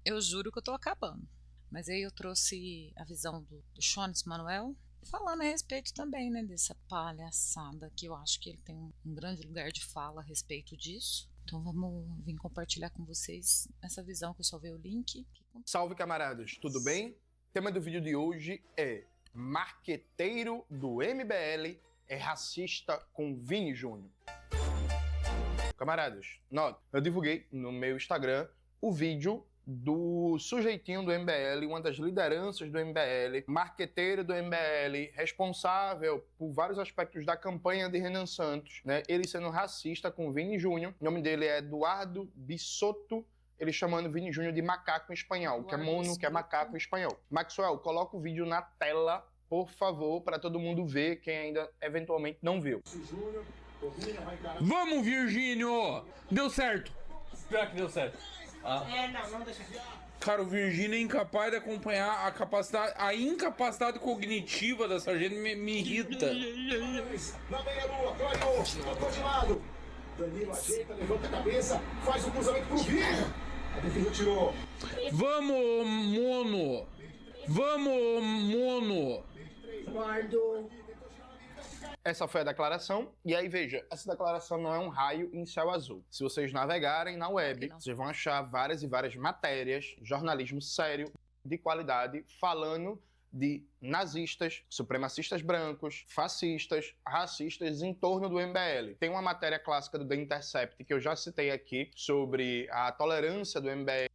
Eu juro que eu tô acabando. Mas aí eu trouxe a visão do Jones Manuel, falando a respeito também, né, dessa palhaçada, que eu acho que ele tem um grande lugar de fala a respeito disso. Então vamos vir compartilhar com vocês essa visão, que eu só vi o link. Salve, camaradas, tudo bem? O tema do vídeo de hoje é: marqueteiro do MBL é racista com Vini Júnior. Camaradas, nota, eu divulguei no meu Instagram o vídeo do sujeitinho do MBL, uma das lideranças do MBL, marqueteiro do MBL, responsável por vários aspectos da campanha de Renan Santos, né? Ele sendo racista com Vini Júnior. O nome dele é Eduardo Bisotto, ele chamando Vini Júnior de macaco em espanhol, que é mono, que é macaco em espanhol. Maxwell, coloca o vídeo na tela, por favor, para todo mundo ver, quem ainda eventualmente não viu. Vamos, Virgínio! Deu certo! Pior que deu certo. Não deixa aqui. Cara, o Virgínio é incapaz de acompanhar a incapacidade cognitiva dessa gente me irrita. Na meia-lua, clareou, tocou de lado. Danilo ajeita, levanta a cabeça, faz o cruzamento pro Vini. A defesa tirou. Vamos, mono! Vamos, mono! Guardo. Essa foi a declaração, e aí veja, essa declaração não é um raio em céu azul. Se vocês navegarem na web, vocês vão achar várias e várias matérias, jornalismo sério, de qualidade, falando de nazistas, supremacistas brancos, fascistas, racistas em torno do MBL. Tem uma matéria clássica do The Intercept, que eu já citei aqui, sobre a tolerância do MBL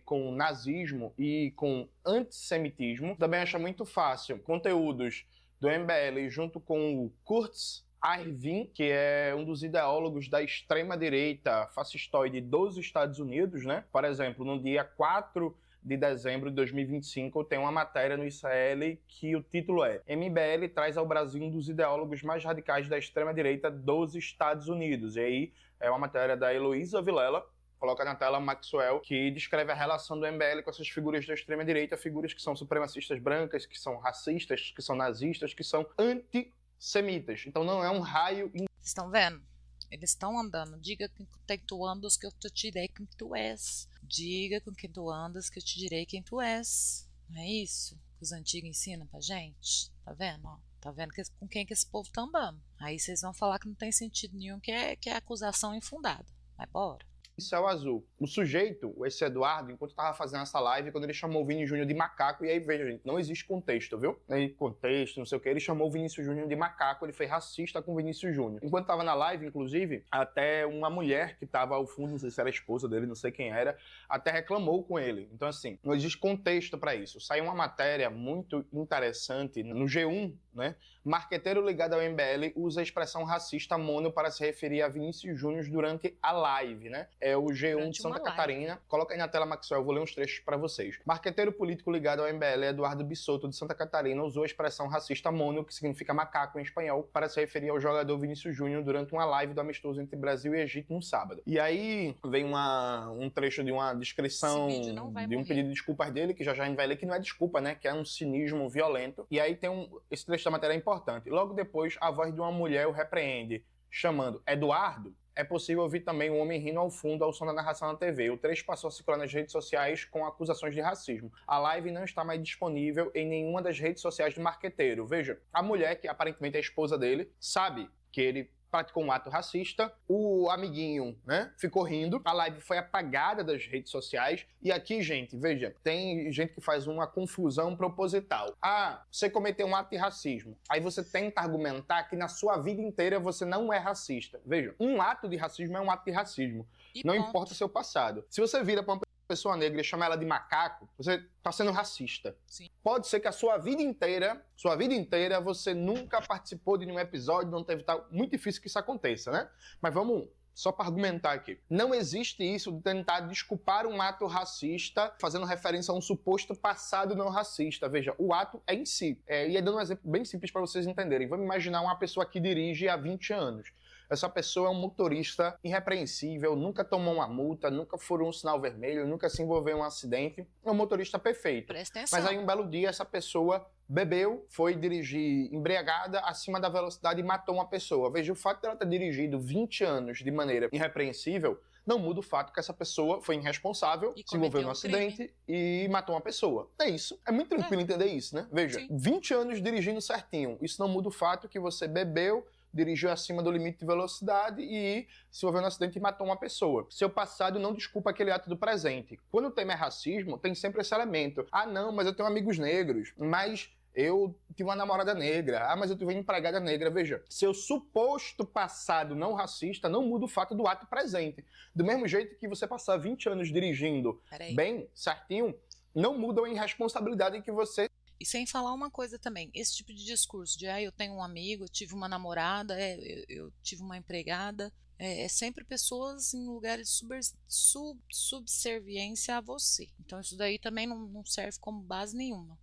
com nazismo e com antissemitismo. Também acha muito fácil conteúdos do MBL junto com o Kurtz Arvin, que é um dos ideólogos da extrema-direita fascistoide dos Estados Unidos, né? Por exemplo, no dia 4 de dezembro de 2025, tem uma matéria no ICL que o título é: MBL traz ao Brasil um dos ideólogos mais radicais da extrema-direita dos Estados Unidos. E aí é uma matéria da Heloísa Vilela, coloca na tela Maxwell, que descreve a relação do MBL com essas figuras da extrema-direita, figuras que são supremacistas brancas, que são racistas, que são nazistas, que são antissemitas. Então não é um raio... Vocês estão vendo? Eles estão andando. Diga com quem tu andas que eu te direi quem tu és. Diga com quem tu andas que eu te direi quem tu és. Não é isso que os antigos ensinam pra gente? Tá vendo? Ó, tá vendo com quem que esse povo tá andando? Aí vocês vão falar que não tem sentido nenhum, que é acusação infundada. Vai embora. Céu azul. O sujeito, esse Eduardo, enquanto tava fazendo essa live, quando ele chamou o Vini Júnior de macaco, e aí veja, gente, não existe contexto, viu? Nem contexto, não sei o que, ele chamou o Vinícius Júnior de macaco, ele foi racista com o Vinícius Júnior. Enquanto tava na live, inclusive, até uma mulher que tava ao fundo, não sei se era a esposa dele, não sei quem era, até reclamou com ele. Então assim, não existe contexto para isso. Saiu uma matéria muito interessante no G1, né? Marqueteiro ligado ao MBL usa a expressão racista mono para se referir a Vinícius Júnior durante a live, né? É o G1 de Santa Catarina. Coloca aí na tela, Maxwell, eu vou ler uns trechos para vocês. Marqueteiro político ligado ao MBL, Eduardo Bisotto, de Santa Catarina, usou a expressão racista mono, que significa macaco em espanhol, para se referir ao jogador Vinícius Júnior durante uma live do amistoso entre Brasil e Egito no sábado. E aí vem um trecho de uma descrição de um pedido de desculpas dele, que já a gente vai ler, que não é desculpa, né? Que é um cinismo violento. E aí tem esse trecho da matéria é importante. Logo depois, a voz de uma mulher o repreende, chamando Eduardo. É possível ouvir também um homem rindo ao fundo ao som da narração na TV. O trecho passou a circular nas redes sociais com acusações de racismo. A live não está mais disponível em nenhuma das redes sociais do marqueteiro. Veja, a mulher, que aparentemente é a esposa dele, sabe que ele praticou um ato racista, o amiguinho, né, ficou rindo, a live foi apagada das redes sociais, e aqui, gente, veja, tem gente que faz uma confusão proposital. Ah, você cometeu um ato de racismo, aí você tenta argumentar que na sua vida inteira você não é racista. Veja, um ato de racismo é um ato de racismo, não importa o seu passado. Se você vira pra uma pessoa negra e chama ela de macaco, você tá sendo racista. Sim. Pode ser que a sua vida inteira, você nunca participou de nenhum episódio, não teve tal. Muito difícil que isso aconteça, né? Mas vamos só para argumentar aqui. Não existe isso de tentar desculpar um ato racista fazendo referência a um suposto passado não racista. Veja, o ato é em si. E aí dando um exemplo bem simples para vocês entenderem. Vamos imaginar uma pessoa que dirige há 20 anos. Essa pessoa é um motorista irrepreensível, nunca tomou uma multa, nunca furou um sinal vermelho, nunca se envolveu em um acidente. É um motorista perfeito. Presta atenção. Mas aí um belo dia essa pessoa bebeu, foi dirigir embriagada acima da velocidade e matou uma pessoa. Veja, o fato dela ter dirigido 20 anos de maneira irrepreensível não muda o fato que essa pessoa foi irresponsável, E se envolveu cometeu no um crime. acidente e matou uma pessoa. É isso. É muito tranquilo entender isso, né? Veja, Sim. 20 anos dirigindo certinho. Isso não muda o fato que você bebeu, dirigiu acima do limite de velocidade e se envolveu no acidente e matou uma pessoa. Seu passado não desculpa aquele ato do presente. Quando o tema é racismo, tem sempre esse elemento. Ah, não, mas eu tenho amigos negros. Mas eu tive uma namorada negra. Ah, mas eu tive uma empregada negra. Veja, seu suposto passado não racista não muda o fato do ato presente. Do mesmo jeito que você passar 20 anos dirigindo Peraí. bem, certinho, não muda a irresponsabilidade que você... E sem falar uma coisa também, esse tipo de discurso de eu tenho um amigo, eu tive uma namorada, eu tive uma empregada, é sempre pessoas em lugares de subserviência a você. Então isso daí também não serve como base nenhuma.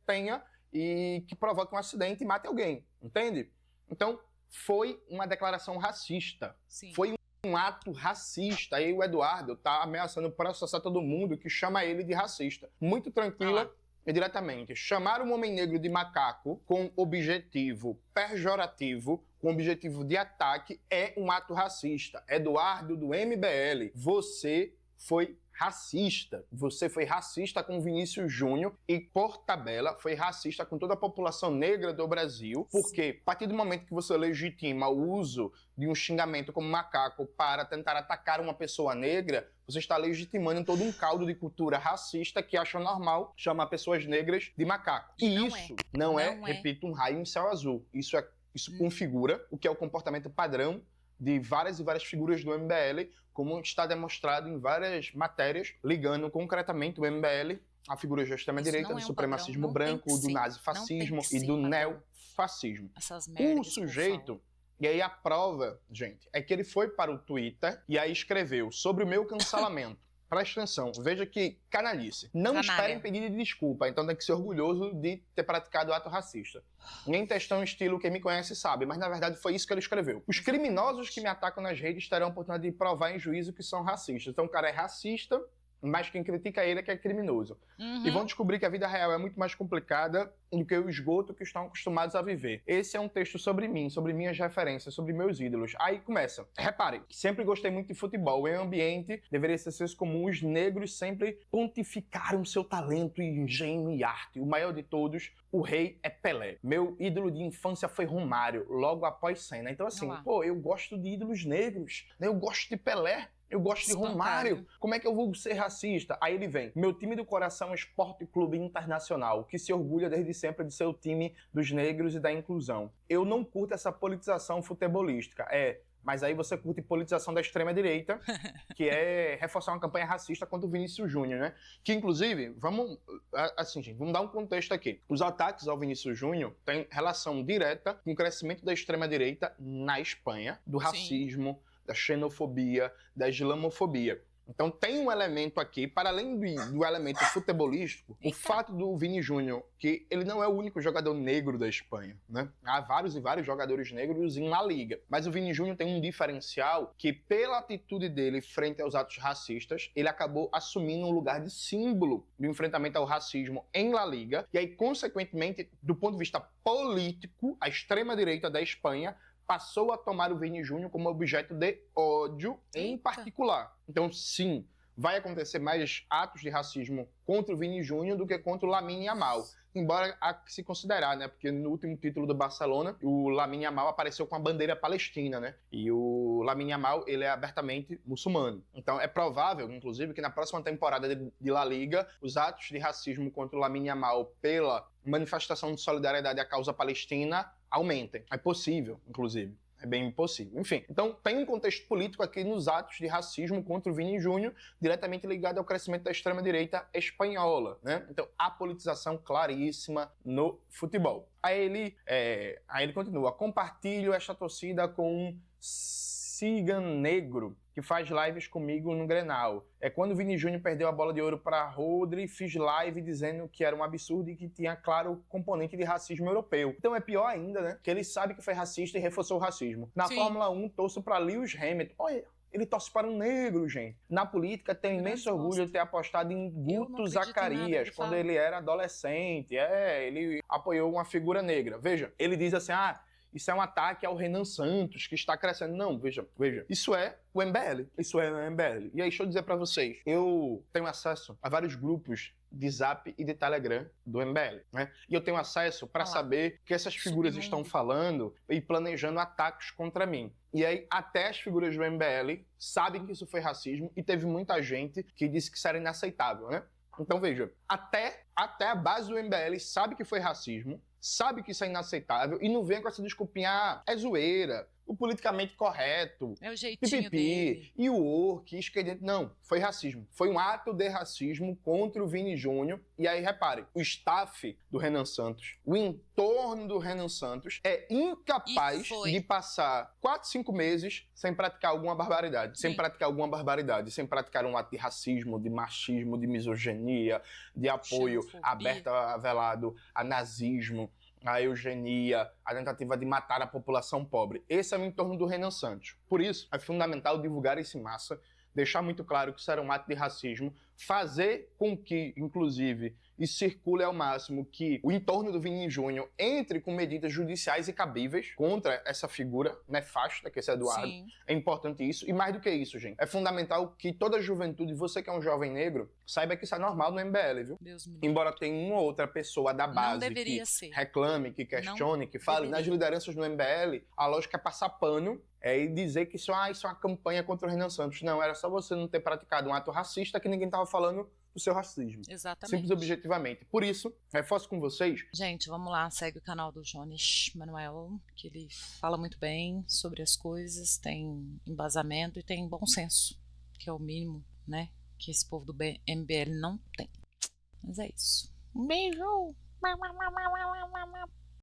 tenha e que provoque um acidente e mate alguém, entende? Então, foi uma declaração racista. Sim. Foi um ato racista. Aí o Eduardo tá ameaçando processar todo mundo que chama ele de racista. Muito tranquila e diretamente. Chamar um homem negro de macaco com objetivo pejorativo, com objetivo de ataque, é um ato racista. Eduardo, do MBL, você foi racista. Você foi racista com Vinícius Júnior e, por tabela, foi racista com toda a população negra do Brasil, porque a partir do momento que você legitima o uso de um xingamento como macaco para tentar atacar uma pessoa negra, você está legitimando todo um caldo de cultura racista que acha normal chamar pessoas negras de macaco. E Não isso não é, repito, um raio em céu azul. Isso configura o que é o comportamento padrão de várias e várias figuras do MBL, como está demonstrado em várias matérias, ligando concretamente o MBL a figuras da extrema-direita, do supremacismo branco, do nazifascismo e do neofascismo. O sujeito, e aí a prova, gente, é que ele foi para o Twitter e aí escreveu sobre o meu cancelamento. Presta atenção, veja que canalice. Não esperem pedido de desculpa, então tem que ser orgulhoso de ter praticado ato racista. Nem textão estilo quem me conhece sabe, mas na verdade foi isso que ele escreveu. Os criminosos que me atacam nas redes terão a oportunidade de provar em juízo que são racistas. Então o cara é racista, mas quem critica ele é que é criminoso. E vão descobrir que a vida real é muito mais complicada do que o esgoto que estão acostumados a viver. Esse é um texto sobre mim, sobre minhas referências, sobre meus ídolos. Aí começa. Reparem, sempre gostei muito de futebol. Em ambiente, deveria ser senso comum, os negros sempre pontificaram seu talento, engenho e arte. O maior de todos, o rei é Pelé. Meu ídolo de infância foi Romário, logo após Senna. Então assim, eu gosto de ídolos negros, né? Eu gosto de Pelé. Eu gosto de Romário. Como é que eu vou ser racista? Aí ele vem. Meu time do coração é o Esporte Clube Internacional, que se orgulha desde sempre de ser o time dos negros e da inclusão. Eu não curto essa politização futebolística. Mas aí você curte politização da extrema-direita, que é reforçar uma campanha racista contra o Vinícius Júnior, né? Que, inclusive, vamos dar um contexto aqui. Os ataques ao Vinícius Júnior têm relação direta com o crescimento da extrema-direita na Espanha, do racismo, da xenofobia, da islamofobia. Então tem um elemento aqui, para além do elemento futebolístico, o fato do Vini Júnior, que ele não é o único jogador negro da Espanha, né? Há vários e vários jogadores negros em La Liga. Mas o Vini Júnior tem um diferencial que, pela atitude dele frente aos atos racistas, ele acabou assumindo um lugar de símbolo do enfrentamento ao racismo em La Liga. E aí, consequentemente, do ponto de vista político, a extrema-direita da Espanha passou a tomar o Vini Júnior como objeto de ódio em particular. Então, sim, vai acontecer mais atos de racismo contra o Vini Júnior do que contra o Lamine Yamal. Embora há que se considerar, né? Porque no último título do Barcelona, o Lamine Yamal apareceu com a bandeira palestina, né? E o Lamine Yamal, ele é abertamente muçulmano. Então, é provável, inclusive, que na próxima temporada de La Liga, os atos de racismo contra o Lamine Yamal pela manifestação de solidariedade à causa palestina aumentem. É possível, inclusive. É bem possível. Enfim, então tem um contexto político aqui nos atos de racismo contra o Vini Júnior, diretamente ligado ao crescimento da extrema-direita espanhola, né? Então, a politização claríssima no futebol. Aí ele continua. Compartilho esta torcida com um Cigan Negro, que faz lives comigo no Grenal. Quando o Vini Júnior perdeu a bola de ouro para Rodri, fiz live dizendo que era um absurdo e que tinha, claro, componente de racismo europeu. Então é pior ainda, né? Que ele sabe que foi racista e reforçou o racismo. Na Fórmula 1, torço para Lewis Hamilton. Olha, ele torce para um negro, gente. Na política, tem imenso orgulho de ter apostado em Guto Zacarias, quando ele era adolescente. Ele apoiou uma figura negra. Veja, ele diz assim, isso é um ataque ao Renan Santos, que está crescendo. Não, veja. Isso é o MBL. Isso é o MBL. E aí, deixa eu dizer pra vocês. Eu tenho acesso a vários grupos de Zap e de Telegram do MBL, né? E eu tenho acesso para saber que essas figuras estão falando e planejando ataques contra mim. E aí, até as figuras do MBL sabem que isso foi racismo e teve muita gente que disse que isso era inaceitável, né? Então, veja, até a base do MBL sabe que foi racismo, sabe que isso é inaceitável e não vem com essa desculpinha, é zoeira, o politicamente correto, É o jeitinho dele. pipipi, e o orc, esquerdente. Não, foi racismo. Foi um ato de racismo contra o Vini Júnior. E aí, reparem, o staff do Renan Santos, o entorno do Renan Santos, é incapaz de passar 4, 5 meses sem praticar alguma barbaridade. Sem praticar alguma barbaridade. Sem praticar um ato de racismo, de machismo, de misoginia, de apoio aberto, velado a nazismo, a eugenia, a tentativa de matar a população pobre. Esse é o entorno do Renan Santos. Por isso, é fundamental divulgar isso em massa, deixar muito claro que isso era um ato de racismo, fazer com que, inclusive, isso circule ao máximo, que o entorno do Vini Júnior entre com medidas judiciais e cabíveis contra essa figura nefasta que é esse Eduardo. Sim. É importante isso. E mais do que isso, gente, é fundamental que toda a juventude, você que é um jovem negro, saiba que isso é normal no MBL, viu? Deus me livre. Embora tenha uma ou outra pessoa da base Não deveria que ser. reclame, que questione, que fale, deveria. nas lideranças do MBL, a lógica é passar pano e dizer que isso é uma campanha contra o Renan Santos. Não, era só você não ter praticado um ato racista que ninguém estava falando do seu racismo. Exatamente. Simples e objetivamente. Por isso, reforço com vocês. Gente, vamos lá, segue o canal do Jones Manuel, que ele fala muito bem sobre as coisas, tem embasamento e tem bom senso, que é o mínimo, né, que esse povo do MBL não tem. Mas é isso. Um beijo!